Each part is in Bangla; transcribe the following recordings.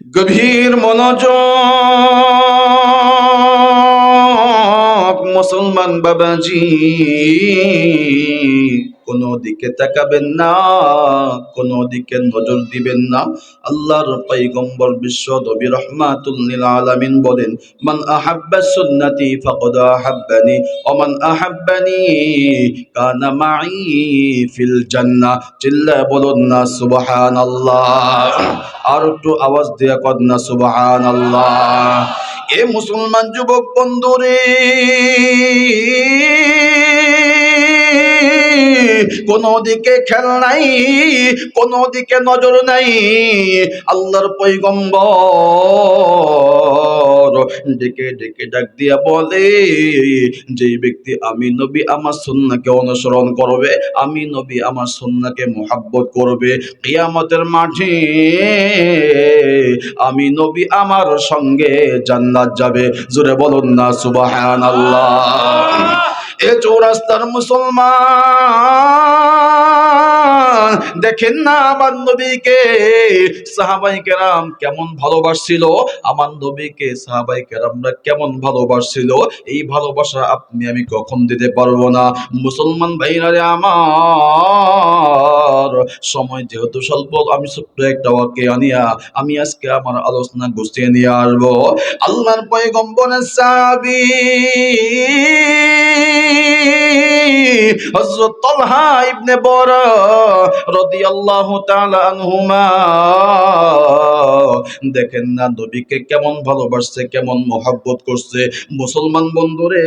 গভীর মনোযোগ মুসলমান বাবাজি, কোনো দিকে তাকাবেন না, কোনো দিকে নজর দিবেন না। আল্লাহর পয়গম্বর বিশ্ব নবী রাহমাতুল লিল আলামিন বলেন, মান আহাব্বা সুন্নতি ফাকাদ আহাব্বানি ওয়া মান আহাব্বানি কানা মাই ফিল জান্নাহ। চিল্লায়ে বলুন না সুবহানাল্লাহ। আর একটু আওয়াজ দিয়ে কর না সুবহানাল্লাহ। এ মুসলমান যুবক বন্ধুরে, কোন দিকে খেয়াল নাই, কোন দিকে নজর নাই। আল্লাহর পয়গম্বর ডেকে ডেকে ডাক দিয়া বলে, যে ব্যক্তি আমি নবী আমার সুন্নাহকে অনুসরণ করবে, আমি নবী আমার সুন্নাহকে মুহাব্বত করবে, কিয়ামতের মাঠে আমি নবী আমার সঙ্গে জান্নাত যাবে। জোরে বলুন না সুবহানাল্লাহ। এ চৌরাস্তার মুসলমান, দেখেন না আমার নবীকে সাহাবায়ে কেরাম কেমন ভালোবাসছিল, আমার নবীকে সাহাবায়ে কেরামরা কেমন ভালোবাসছিল। এই ভালোবাসা আপনি আমি কখন দিতে পারবো না। মুসলমান ভাইরা রে আমার, সময় যেহেতু স্বল্প, আমি ছোট্ট একটা ওয়াক্যে আনিয়া আমি আজকে আমার আলোচনা গুছিয়ে নিয়ে আসবো। আল্লাহর পয়গম্বরের সাহাবী হযরত তালহা ইবনে বরা রাদিয়াল্লাহু তাআলা আনহুমা, দেখেন না নবীকে কেমন ভালোবাসছে, কেমন মহব্বত করছে। মুসলমান বন্ধুরে,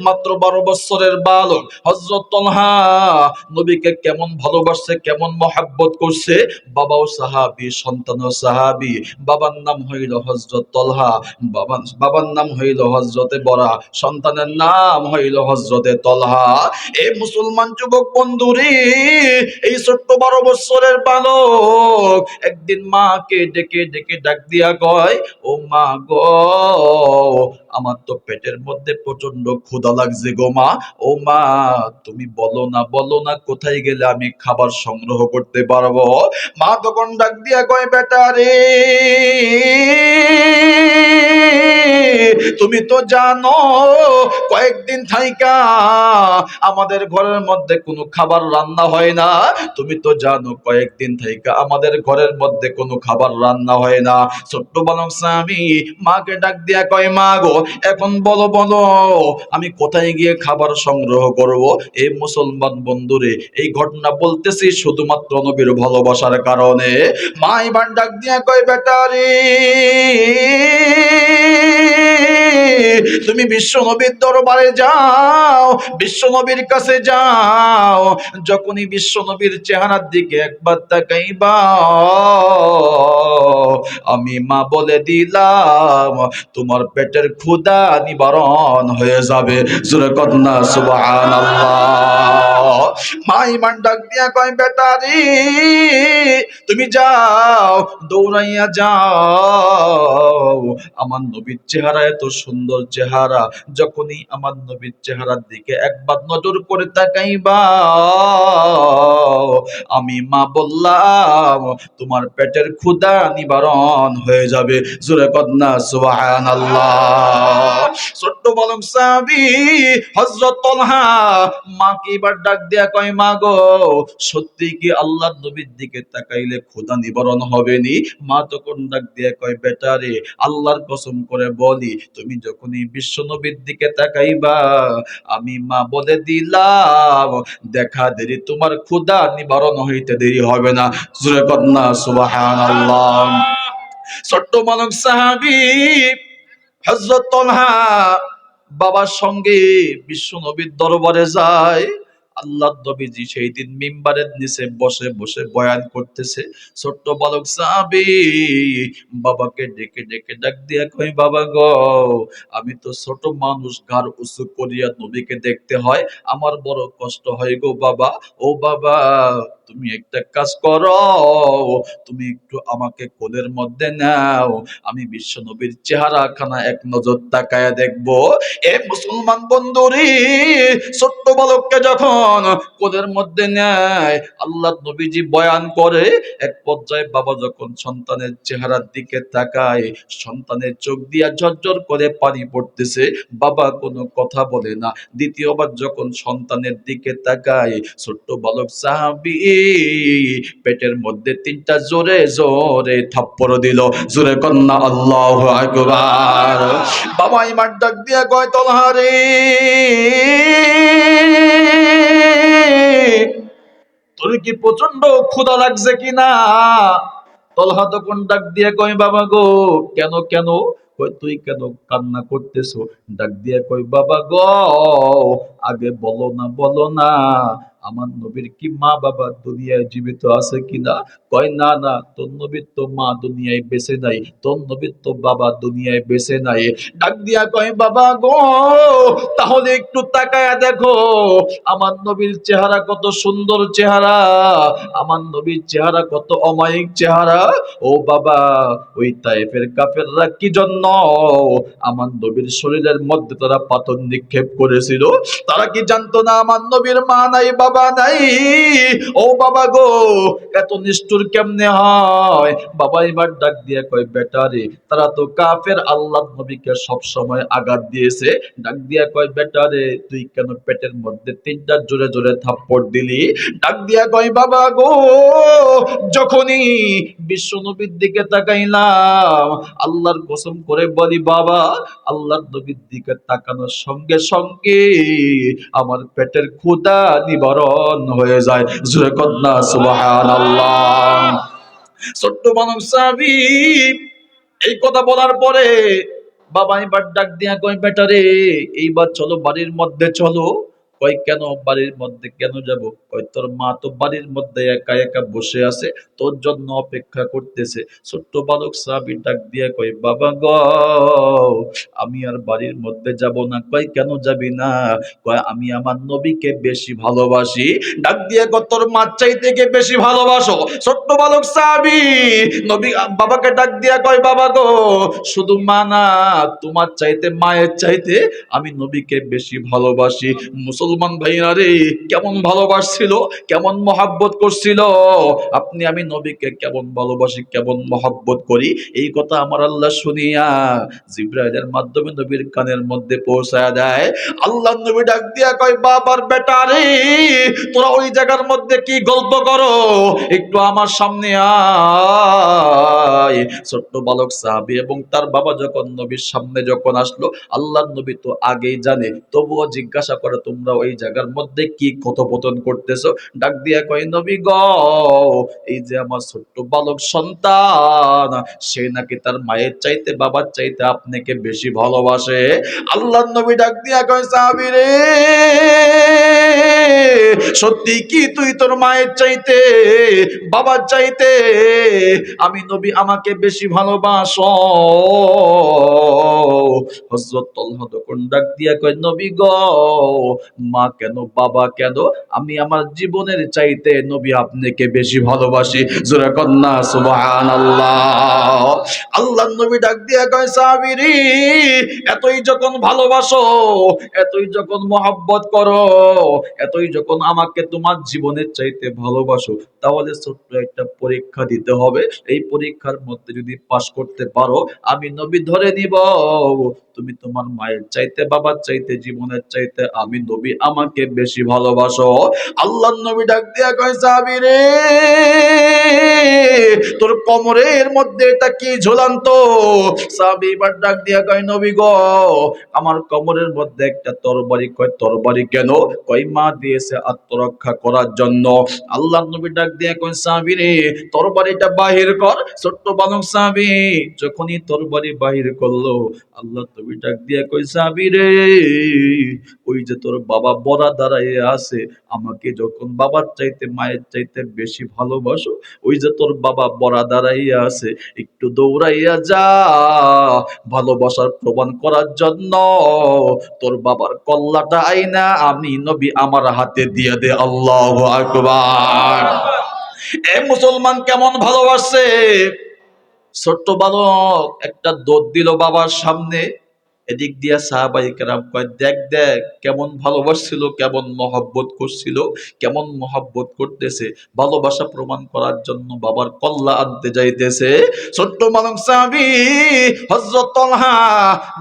মাত্র 12 বছরের বালক হযরত তালহা নবীকে কেমন ভালোবাসছে, কেমন মহব্বত করছে। বাবাও সাহাবী, সন্তানও সাহাবী। বাবার নাম হইল হযরত তালহা, বাবার নাম হইল হযরতে বরা, সন্তানের নাম হইল হযরতে তালহা। এই মুসলমান যুবক বন্ধুরে, এই ছোট্ট 12 বছরের বালক একদিন মাকে ডেকে ডেকে ডাক দিয়া কয়, ও মা গো, আমার তো পেটের মধ্যে প্রচন্ড ক্ষুধা লাগছে গো মা। ও মা, তুমি বলো না, বলো না কোথায় গেলে আমি খাবার সংগ্রহ করতে পারবো। মা তখন ডাক দিয়া কয়, বেটা রে, তুমি তো জানো কয়েকদিন থাইকা আমাদের ঘরের মধ্যে কোনো খাবার রান্না হয় না। তুমি তো জানো কয়েকদিন থাইকা আমাদের ঘরের মধ্যে কোনো খাবার রান্না হয় না। ছোট্ট বালক স্বামী মাকে ডাক দিয়া কয়, মা গো, এখন বলো বলো আমি কোথায় গিয়ে খাবার সংগ্রহ করব। এই মুসলমান বন্ধুরে, এই ঘটনা বলতেছি শুধুমাত্র নবীর ভালোবাসার কারণে। মা এবার ডাক দিয়া কয়, বেটা রে, তুমি বিশ্ব নবীর দরবারে যাও, বিশ্ব নবীর কাছে যাও। যখনই বিশ্ব নবীর চেহারার দিকে একবার তাকাইবা, আমি মা বলে দিলাম তোমার পেটের ক্ষুধা নিবারণ হয়ে যাবে। জোরে কন্যা সুবহানাল্লাহ। মা ইমান ডাক দিয়া কয়, বেটা রে, তুমি যাও, দৌড়াইয়া যাও। আমার নবীর চেহারা এত সুন্দর চেহারা, যখনই আমার নবীর চেহারার দিকে একবার নজর করে তাকাইবা, আমি মা বললাম তোমার পেটের ক্ষুধা নিবারণ হয়ে যাবে। জোরে কন্যা সুবহানাল্লাহ। ছোট্ট বালক সাহাবী হযরত তালহা মাকে এবার ডাক দিয়া কয়, মা গো, সত্যি কি আল্লাহর নবীর দিকে তাকাইলে ক্ষুধা নিবারণ হবে নি? মা তখন ডাক দিয়া কয়, বেটা রে, আল্লাহর কসম করে বলি, তুমি যখনই বিশ্ব নবীর দিকে তাকাইবা, আমি মা বলে দিলাম দেখা দেরি তোমার ক্ষুধা নিবারণ হইতে দেরি হবে না। জোরে কন্যা সুবহানাল্লাহ। ছোট্ট বালক সাহাবী হযরত তালহা বাবার সঙ্গে বিশ্ব নবীর দরবারে যায়। আল্লাহর নবীজি সেই দিন মিম্বারের নিচে বসে বসে বয়ান করতেছে। ছোট্ট বালক সাহাবী বাবাকে ডেকে ডেকে ডাক দিয়া কয়, বাবা গো, আমি তো ছোট মানুষ, ঘাড় উঁচু করিয়া নবীকে দেখতে হয়, আমার বড় কষ্ট হয় গো বাবা। ও বাবা, তুমি একটা কাজ করো, তুমি একটু আমাকে কোলের মধ্যে নাও, আমি বিশ্ব নবীর চেহারাখানা এক নজর তাকায়া দেখবো। এ মুসলমান বন্ধুরে, ছোট্ট বালককে যখন কোলের মধ্যে নেয়, আল্লাহ নবীজি বয়ান করে এক পর্যায়ে বাবা যখন সন্তানের চেহারার দিকে তাকায়, সন্তানের চোখ দিয়া ঝরঝর করে পানি পড়তেছে, বাবা কোনো কথা বলে না। দ্বিতীয়বার যখন সন্তানের দিকে তাকায়, ছোট্ট বালক সাহাবী পেটের মধ্যে তিনটা জোরে জোরে থাপ্পড় দিল। জোরে কন্যা আল্লাহু আকবার। বাবা ইমার ডাক দিয়া কয়, তলহা রে, তোর কি প্রচন্ড ক্ষুধা লাগছে কিনা? তলহা তখন ডাক দিয়ে কয়, বাবা গো, কেন কেন? কয়, তুই কেন কান্না করতেছো? ডাক দিয়ে কয়, বাবা গো, আগে বলো না বলো না, আমার নবীর কি মা বাবা দুনিয়ায় জীবিত আছে কিনা? কয়, না না, তোর নবীর তো মা দুনিয়ায় বেঁচে নাই, তোর নবীর তো বাবা দুনিয়ায় বেঁচে নাই। ডাক দিয়া কয়, বাবা গো, তাহলে একটু তাকায়া দেখো, আমার নবীর চেহারা কত সুন্দর চেহারা, আমার নবীর চেহারা কত অমায়িক চেহারা। ও বাবা, ওই তায়েফের কাফেররা কি জন্য আমার নবীর শরীরের মধ্যে তারা পাথর নিক্ষেপ করেছিল? তারা কি জানতো না আমার নবীর মা নাই বাবা নাই? ও বাবা গো, এত নিষ্ঠুর কেমনে হয়? বাবা এবার ডাক দিয়ে কয়, বেটা রে, তারা তো কাফের, আল্লাহ নবীকে সব সময় আঘাত দিয়েছে। ডাক দিয়া কয়, বেটা রে, তুই কেন পেটের মধ্যে তিনটা জোরে জোরে থাপ্পড় দিলি? ডাক দিয়া কয়, বাবা গো, যখনই বিশ্ব নবীর দিকে তাকাইলাম, আল্লাহর কসম করে বলি বাবা, আল্লাহর নবীর দিকে তাকানোর সঙ্গে সঙ্গে আমার পেটের ক্ষুধা নিবারণ হয়ে যায়। জোরে কন্যা সুবহানাল্লাহ। ছোট্ট মানুষ সাহাবী এই কথা বলার পরে বাবা এবার ডাক দিয়া কয়, বেটা রে, এইবার চলো বাড়ির মধ্যে চলো। কয়, কেন বাড়ির মধ্যে কেন যাব? কয়, তোর মা তো বাড়ির মধ্যে একা একা বসে আছে, তোর জন্য অপেক্ষা করতেছে। ছোট্ট বালক সাহাবী ডাক দিয়া কয়, বাবা গো, আমি আর বাড়ির মধ্যে যাব না। কয়, কেন যাবি না? কয়, আমি আমার নবীকে বেশি ভালোবাসি। ডাক দিয়ে কয়, তোর মা চাইতে কে বেশি ভালোবাসো? ছোট্ট বালক সাহাবী নবী বাবাকে ডাক দিয়া কয়, বাবা গো, শুধু মা না, তোমার চাইতে, মায়ের চাইতে আমি নবীকে বেশি ভালোবাসি। মুসলমান ভাইরা রে, কেমন ভালোবাসছিল, কেমন মহাব্বত করছিল। আপনি আমি নবীকে কেমন ভালোবাসি, কেমন মহাব্বত করি, এই কথা আমার আল্লাহ শুনিয়া জিবরাইলের মাধ্যমে নবীর কানের মধ্যে পৌঁছায় দেয়। আল্লাহ নবী ডাক দিয়া কয়, বাবার বেটা রে, তোরা ওই জায়গার মধ্যে কি গল্প করো, একটু আমার সামনে আয়। ছোট্ট বালক সাহাবী এবং তার বাবা যখন নবীর সামনে যখন আসলো, আল্লাহ নবী তো আগেই জানে, তবুও জিজ্ঞাসা করে, তোমরা ওই জায়গার মধ্যে কি কথোপকথন করতেছো? ডাক দিয়া কয়, নবী গো, এই যে আমার ছোট্ট বালক সন্তান, সে নাকি তার মায়ের চাইতে, বাবার চাইতে আপনাকে বেশি ভালোবাসে। আল্লাহ নবী ডাক দিয়া কয়, সাহাবী রে, সত্যি কি তুই তোর মায়ের চাইতে, বাবার চাইতে আমি নবী আমাকে বেশি ভালোবাসো? হযরত তালহা তখন ডাক দিয়া কয়, নবী গো, মা কেন, বাবা কেন, আমি আমার জীবনের চাইতে নবী আপনাকে বেশি ভালোবাসি। জোরে কন্যা সুবহানাল্লাহ। আল্লাহ নবী ডাক দিয়া কয়, সাহাবী রে, এতই যখন ভালোবাসো, এতই যখন মহব্বত করো, এতই যখন আমাকে তোমার জীবনের চাইতে ভালোবাসো, তাহলে ছোট্ট একটা পরীক্ষা দিতে হবে। এই পরীক্ষার মধ্যে যদি পাশ করতে পারো, আমি নবী ধরে নিব তুমি তোমার মায়ের চাইতে, বাবার চাইতে, জীবনের চাইতে আমি নবী আমাকে বেশি ভালোবাসো। আল্লাহর নবী ডাক দিয়া কয়, সাহাবী রে, তোর কোমরের মধ্যে এটা কি ঝুলান্ত? সাহাবী এবার ডাক দিয়া কয়, নবী গো, আমার কোমরের মধ্যে একটা তরবারি। কয়, তরবারি কেন? কয়, মা দিয়েছে আত্মরক্ষা করার জন্য। আল্লাহর নবী ডাক দিয়া কয়, সাহাবী রে, তরবারিটা বাহির কর। ছোট্ট বালক সাহাবী যখনই তরবারি বাহির করলো, আল্লাহ নবী ডাক দিয়া কয়, সাহাবী রে, ওই যে তোর বাবা বড়া দাঁড়াইয়ে আছে, আমাকে যখন বাবার চাইতে, মায়ের চাইতে বেশি ভালোবাসো, ওই যে তোর বাবা বড়া দাঁড়াইয়া আছে, একটু দৌড়াইয়া যা, ভালোবাসার প্রমাণ করার জন্য তোর বাবার কল্লাটা আইনা আমি নবী আমার হাতে দিয়ে দে। আল্লাহু আকবার। এ মুসলমান কেমন ভালোবাসে। ছোট্ট বালক একটা দৌড় দিল বাবার সামনে, এদিক দিয়া সাহাবায়ে কেরাম কয়, দেখ দেখ কেমন ভালোবাসছিল, কেমন মহব্বত করছিল, কেমন মহব্বত করতেছে। ভালোবাসা প্রমাণ করার জন্য বাবার কল্লা আনতে যাইতেছে। ছোট্ট বালক সাহাবী হযরত তালহা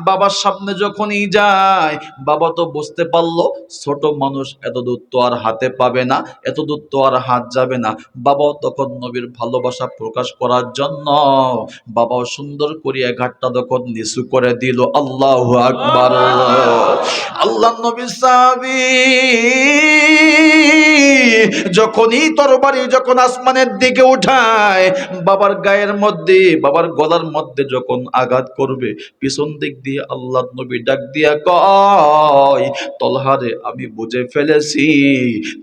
বাবার সামনে যখনই যায়, বাবা তো বুঝতে পারলো ছোট মানুষ এত দূর তো আর হাতে পাবে না, এত দূর তো আর হাত যাবে না। বাবাও তখন নবীর ভালোবাসা প্রকাশ করার জন্য বাবাও সুন্দর করিয়া ঘাটটা তখন নিচু করে দিল। আল্লাহু আকবার। আল্লাহ নবী সাহাবী যখনই তরবারি যখন আসমানের দিকে উঠায়, বাবার গায়ের মধ্যে, বাবার গলার মধ্যে যখন আঘাত করবে, পিছন দিক দিয়ে আল্লাহ নবী ডাক দিয়া কয়, তলহারে আমি বুঝে ফেলেছি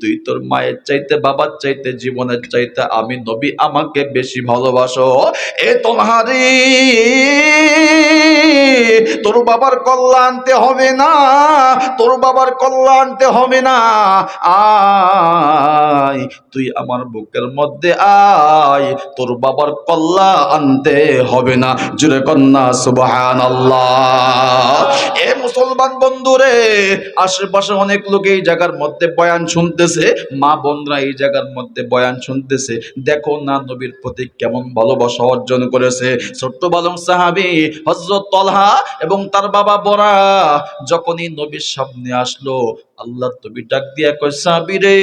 তুই তোর মায়ের চাইতে, বাবার চাইতে, জীবনের চাইতে আমি নবী আমাকে বেশি ভালোবাসো। এ তলহারে তোর বাবার কল্যাণ আনতে হবে না, তোর বাবার কল্যাণ আনতে হবে না, আয় তুই আমার বুকের মধ্যে আয়, তোর বাবার কল্যাণ আনতে হবে না। জোরে কন্যা সুবহানাল্লাহ। এ মুসলমান বন্ধুরে, আশেপাশে অনেক লোক এই জায়গার মধ্যে বয়ান শুনতেছে, মা বোনরা এই জায়গার মধ্যে বয়ান শুনতেছে, দেখো না নবীর প্রতি কেমন ভালোবাসা অর্জন করেছে। ছোট্ট বালক সাহাবী হযরত তালহা এবং তার বাবা বরা যখনই নবীর সামনে আসলো, আল্লাহর নবী ডাক দিয়া কয়, সাহাবী রে,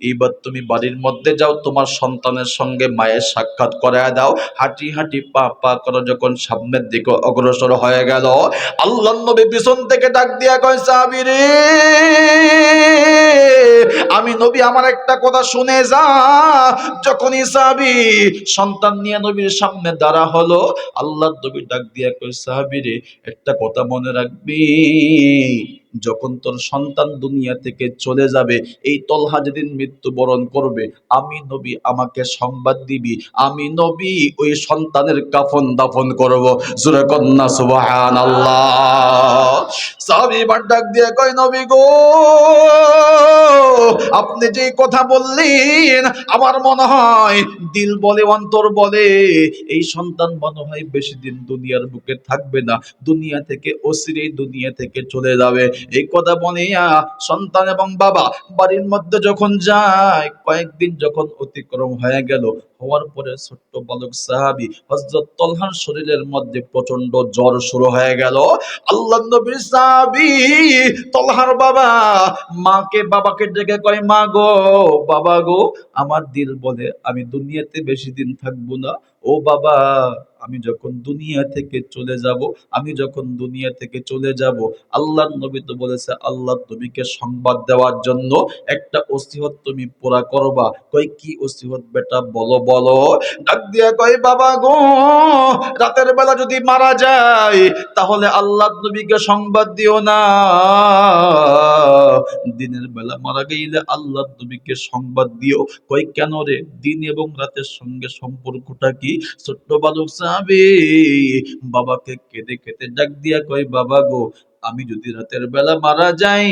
এইবার তুমি বাড়ির মধ্যে যাও, তোমার সন্তানের সঙ্গে মায়ের সাক্ষাৎ করায় দাও। হাঁটি হাঁটি পা পা করে যখন সামনের দিকে অগ্রসর হয়ে গেল, আল্লাহর নবী পিছন থেকে ডাক দিয়া কয়, সাহাবী রে, আমি নবী আমার একটা কথা শুনে যা। যখনই সাহাবী সন্তান নিয়ে নবীর সামনে দাঁড়া হলো, আল্লাহর নবী ডাক দিয়া কয়, সাহাবী রে, একটা কথা মনে রাখবি, যখন তোর সন্তান দুনিয়া থেকে চলে যাবে, এই তলহা যেদিন মৃত্যুবরণ করবে, আমি নবী আমাকে সংবাদ দিবি, আমি নবী ওই সন্তানের কাফন দাফন করব। সূরা কন্যা সুবহানাল্লাহ। সাহাবী এবার ডাক দিয়ে কয়, নবী গো, আপনি যে কথা বললেন আমার মনে হয় দিল বলে, অন্তর বলে এই সন্তান মনে হয় বেশি দিন দুনিয়ার বুকে থাকবে না, দুনিয়া থেকে অচিরেই দুনিয়া থেকে চলে যাবে। এই কথা বলিয়া সন্তান এবং বাবা বাড়ির মধ্যে যখন যায়, কয়েকদিন যখন অতিক্রম হয়ে গেল, হওয়ার পরে ছোট্ট বালক সাহাবী হযরত তালহার শরীরের মধ্যে প্রচন্ড জ্বর শুরু হয়ে গেল। আল্লাহর নবীর সাহাবী তালহার বাবা মাকে, বাবাকে ডেকে কয়, মা গো, বাবা গো, আমার দিল বলে আমি দুনিয়াতে বেশি দিন থাকবো না। ও বাবা, আমি যখন দুনিয়া থেকে চলে যাব, আমি যখন দুনিয়া থেকে চলে যাব, আল্লাহর নবী তো বলেছে আল্লাহর নবীকে সংবাদ দেওয়ার জন্য একটা ওসিয়ত তুমি পুরা করবা। কই কি ওসিয়ত বেটা, বলো বলো। ডাক দিয়া কয়, বাবা গো, রাতের বেলা যদি মারা যায় তাহলে আল্লাহর নবীকে সংবাদ দিও না, দিনের বেলা মারা গেলে আল্লাহর নবীকে সংবাদ দিও। কই কেন রে, দিন এবং রাতের সঙ্গে সম্পর্কটা কি? ছোট্ট বালক সাহাবী বাবাকে কেঁদে কেঁদে ডাক দিয়া কয়, বাবা গো, আমি যদি রাতের বেলা মারা যাই,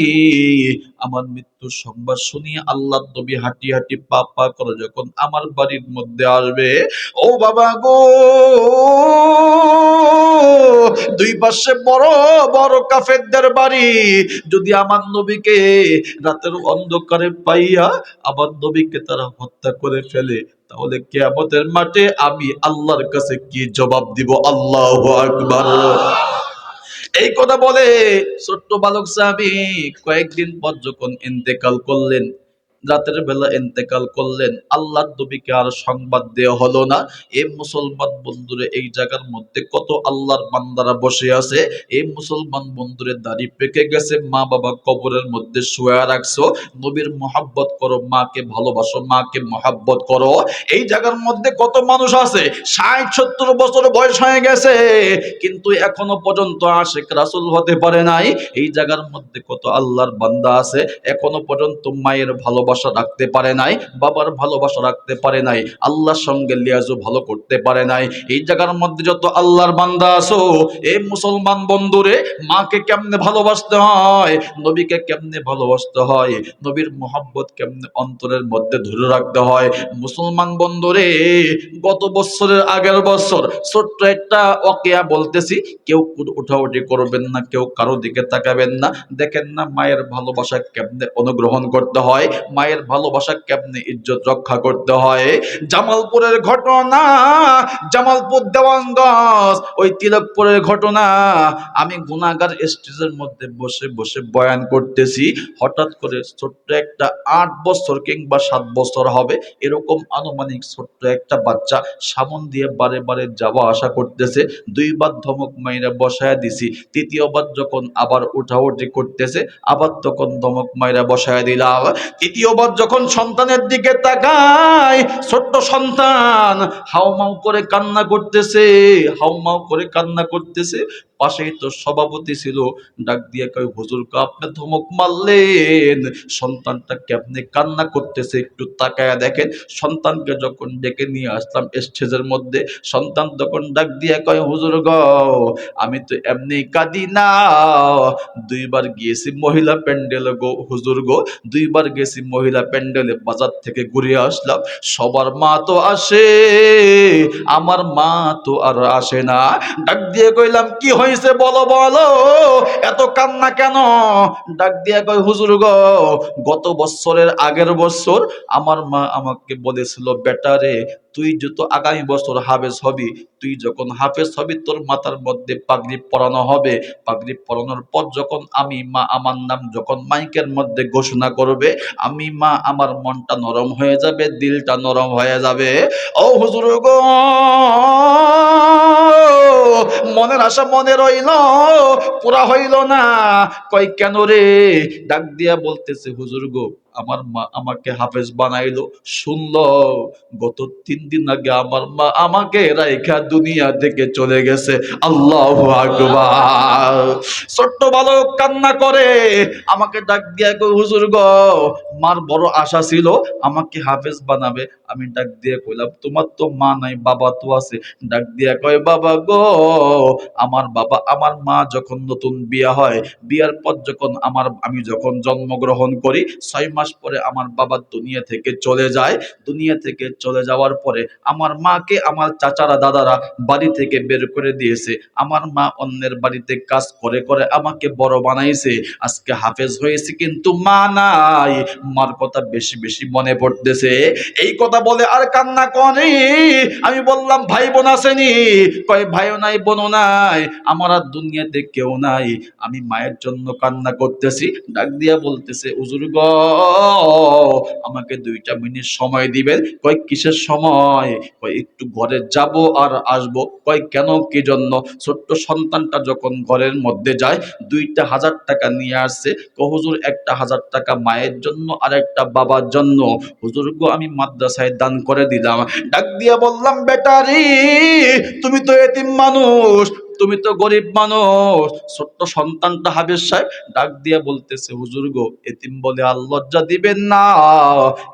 আমার মৃত্যুর সংবাদ শুনিয়ে আল্লাহর নবী হাঁটি হাঁটি পা পা করে যখন আমার বাড়ির মধ্যে আসবে, ও বাবা গো, দুই পাশে বড় বড় কাফেরদের বাড়ি, যদি আমার নবীকে রাতের অন্ধকারে পাইয়া আমার নবীকে তারা হত্যা করে ফেলে, তাহলে কিয়ামতের মাঠে আমি আল্লাহর কাছে কি জবাব দিব? আল্লাহু আকবার। এই কথা বলে ছোট্ট বালক সাহাবী কয়েকদিন পর যখন ইন্তেকাল করলেন, রাতের বেলা ইন্তেকাল করলেন, আল্লাহর নবীকে আর সংবাদ দেওয়া হলো না। এই মুসলমান বন্ধুরে, এই জায়গার মধ্যে কত আল্লাহর বান্দারা বসে আছে, এই মুসলমান বন্ধুরে দাড়ি পেকে গেছে, মা বাবা কবরের মধ্যে শুয়ে রাখছো, নবীর মহব্বত করো, মাকে ভালোবাসো, মাকে মহব্বত করো। এই জায়গার মধ্যে কত মানুষ আছে 60-70 বছর বয়স হয়ে গেছে, কিন্তু এখনো পর্যন্ত আশিক রাসূল হতে পারে নাই। এই জায়গার মধ্যে কত আল্লাহর বান্দা আছে এখনো পর্যন্ত মায়ের ভালোবাসা ভালোবাসা রাখতে পারে নাই, বাবার ভালোবাসা রাখতে পারে নাই, আল্লাহর সঙ্গে লিয়াজও ভালো করতে পারে নাই। এই জায়গার মধ্যে যত আল্লাহর বান্দা আছো, এই মুসলমান বন্ধুরে, মাকে কেমনে ভালোবাসতে হয়, নবীকে কেমনে ভালোবাসতে হয়, নবীর মোহাব্বত কেমনে অন্তরের মধ্যে ধরে রাখতে হয়। মুসলমান বন্ধুরে, গত বছরের আগের বছর ছোট্ট একটা ওয়াকিয়া বলতেছি, কেউ উঠাউঠি করবেন না, কেউ কারো দিকে তাকাবেন না। দেখেন না মায়ের ভালোবাসা কেমনে অনুগ্রহণ করতে হয়, মায়ের ভালোবাসা কেমনে ইজ্জত রক্ষা করতে হয়। জামালপুরের ঘটনা, জামালপুর দেওয়ানগঞ্জ ওই তিলকপুরের ঘটনা। আমি গুনাহগার স্টেজের মধ্যে বসে বসে বয়ান করতেছি, হঠাৎ করে ছোট্ট একটা 8 বছর কিংবা 7 বছর হবে এরকম আনুমানিক ছোট্ট একটা বাচ্চা সামন দিয়ে বারে বারে যাওয়া আসা করতেছে। 2বার ধমক মাইরা বসায়া দিছি, তৃতীয়বার যখন আবার উঠাউঠি করতেছে, আবার তখন ধমক মাইরা বসায়া দিলাম। তৃতীয়বার যখন সন্তানের দিকে তাকায়, ছোট্ট সন্তান হাউমাউ করে কান্না করতেছে, হাউমাউ করে কান্না করতেছে। পাশেই তো সভাপতি ছিল, ডাক দিয়ে কয়, হুজুর আপনি ধমক মারলেন, সন্তানটা কেমনে কান্না করতেছে একটু তাকায়া দেখেন। সন্তানকে যখন ডেকে নিয়ে আসলাম স্টেজের মধ্যে, সন্তান তখন ডাক দিয়ে কয়, হুজুর গো আমি তো এমনি কাঁদি না, 2বার গিয়েছি মহিলা প্যান্ডেলে গো হুজুর গো, 2বার গেছি মহিলা প্যান্ডেলে, বাজার থেকে ঘুরে আসলাম, সবার মা তো আসে, আমার মা তো আর আসে না। ডাক দিয়ে কইলাম, কি হয়েছে বলো বলো, এত কান্না কেন? ডাক দিয়ে কই, হুজুর গো গত বছরের আগের বছর আমার মা আমাকে বলেছিল, বেটা রে তুই যত আগামী বছর হাফেজ হবি, তুই যখন হাফেজ হবি তোর মাথার মধ্যে পাগড়ি পরানো হবে, পাগড়ি পরানোর পর যখন আমি মা আমার নাম যখন মাইকের মধ্যে ঘোষণা করবে, আমি মা আমার মনটা নরম হয়ে যাবে, দিলটা নরম হয়ে যাবে। ও হুজুর গো, মনের আশা মনে রইল, পুরা হইল না। কয় কেন রে? ডাক দিয়া বলতেছে, হুজুর গো আমার মা আমাকে হাফেজ বানাইলো, শুনলো গত 3 দিন আগে আমার মা আমাকে রাইখা দুনিয়া থেকে চলে গেছে। আল্লাহু আকবার। ছোট্ট বালক কান্না করে, আমাকে ডাক দিয়া কই, হুজুর গো মার বড় আশা ছিল আমাকে হাফেজ বানাবে। আমি ডাক দিয়ে কইলাম, তোমার তো মা নাই বাবা তো আছে। ডাক দিয়া কয়, বাবা গো আমার বাবা, আমার মা যখন নতুন বিয়া হয়, বিয়ার পর যখন আমি যখন জন্মগ্রহণ করি, 6 মাস পরে আমার বাবা দুনিয়া থেকে চলে যায়। দুনিয়া থেকে চলে যাওয়ার পরে আমার মাকে আমার চাচারা দাদারা বাড়ি থেকে বের করে দিয়েছে। আমার মা অন্যের বাড়িতে কাজ করে করে আমাকে বড় বানাইছে। আজকে হাফেজ হয়েছে কিন্তু মা নাই, মার কথা বেশি বেশি মনে পড়তেছে। এই কথা বলে আর কান্না করে। আমি বললাম, ভাই বোন আসেনি? কয় ভাইও নাই বোনও নাই, আমার আর দুনিয়াতে কেউ নাই, আমি মায়ের জন্য কান্না করতেছি। ডাক দিয়া বলতেছে, হুজুর গো আমাকে 2টা মিনিট সময় দিবেন। কয় কিসের সময়? কয় একটু ঘরে যাব আর আসবো। কয় কেন, কি জন্য? ছোট্ট সন্তানটা যখন ঘরের মধ্যে যায়, 2টা 1000 টাকা নিয়ে আসছে। কয় হুজুর 1টা 1000 টাকা মায়ের জন্য আর একটা বাবার জন্য। হুজুর গো আমি মাদ্রাসায় দান করে দিলাম। ডাক দিয়া বললাম, বেটারি তুমি তো এতিম মানুষ, তুমি তো গরিব মানুষ। ছোট্ট সন্তানটা হাফেজ সাহেব ডাক দিয়া বলতেছে, হুজুর গো এতিম বলে আর লজ্জা দিবেন না,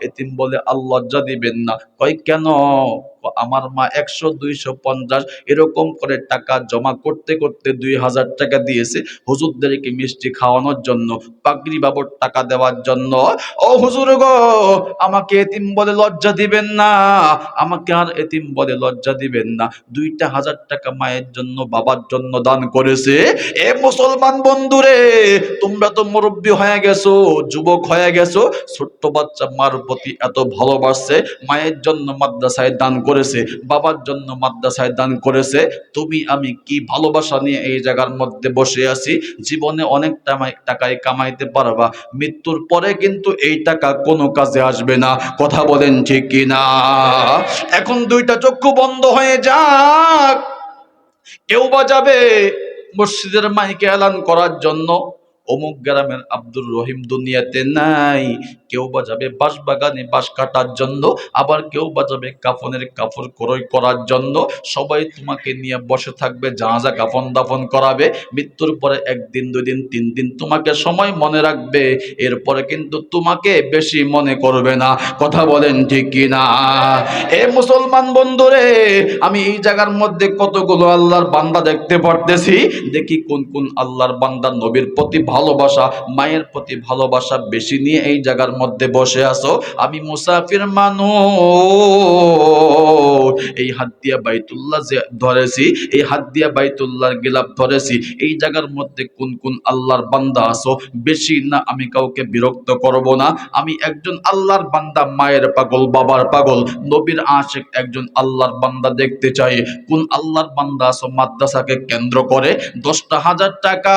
এতিম বলে আর লজ্জা দিবেন না। কয় কেন? আমার মা 100 250 এরকম করে টাকা জমা করতে করতে 2000 টাকা দিয়েছে হুজুরদেরকে মিষ্টি খাওয়ানোর জন্য, পাগড়ি বাবর টাকা দেওয়ার জন্য। ও হুজুর গো আমাকে এতিম বলে লজ্জা দিবেন না, আমাকে আর এতিম বলে লজ্জা দিবেন না। 2টা 1000 টাকা মায়ের জন্য বাবার জন্য দান করেছে। এ মুসলমান বন্ধুরে, তোমরা তো মুরব্বী হয়ে গেছো, যুবক হয়ে গেছো, ছোট্ট বাচ্চা মার প্রতি এত ভালোবাসছে, মায়ের জন্য মাদ্রাসায় দান করেছে, বাবার জন্য মাদ্রাসায় দান করেছে। তুমি আমি কি ভালোবাসা নিয়ে এই জায়গার মধ্যে বসে আছি। জীবনে অনেক টাকায় কামাইতে পারবা, মৃত্যুর পরে কিন্তু এই টাকা কোনো কাজে আসবে না। কথা বলেন ঠিক কি না? এখন 2টা চক্ষু বন্ধ হয়ে যাক, কেউ বা যাবে মসজিদের মাইকে এলান করার জন্য, অমুক গ্রামের আব্দুর রহিম দুনিয়াতে নাই। কেউ বা যাবে বাঁশ বাগানে বাঁশ কাটার জন্য, আবার কেউ বা যাবে কাফনের কাপড় ক্রয় করার জন্য। সবাই তোমাকে নিয়ে বসে থাকবে, জানাজা কাফন দাফন করাবে। মৃত্যুর পরে একদিন, 2 দিন, 3 দিন তোমাকে সময় মনে রাখবে, এরপরে কিন্তু তোমাকে বেশি মনে করবে না। কথা বলেন ঠিক কি না? এ মুসলমান বন্ধুরে, আমি এই জায়গার মধ্যে কতগুলো আল্লাহর বান্দা দেখতে পারতেছি। দেখি কোন কোন আল্লাহর বান্দা নবীর প্রতি ভালোবাসা, মায়ের প্রতি ভালোবাসা বেশি নিয়ে এই জায়গার মধ্যে বসে আছো। আমি মুসাফির মানুষ, এই হাত দিয়া বাইতুল্লাহ যে ধরেছি, এই হাত দিয়া বাইতুল্লাহর গিলাফ ধরেছি। এই জায়গার মধ্যে কোন কোন আল্লাহর বান্দা আছো? বেশি না, আমি কাউকে বিরক্ত করব না। আমি একজন আল্লাহর বান্দা, মায়ের পাগল, বাবার পাগল, নবীর আশিক একজন আল্লাহর বান্দা দেখতে চাই। কোন আল্লাহর বান্দা আছো মাদ্রাসাকে কেন্দ্র করে 10টা হাজার টাকা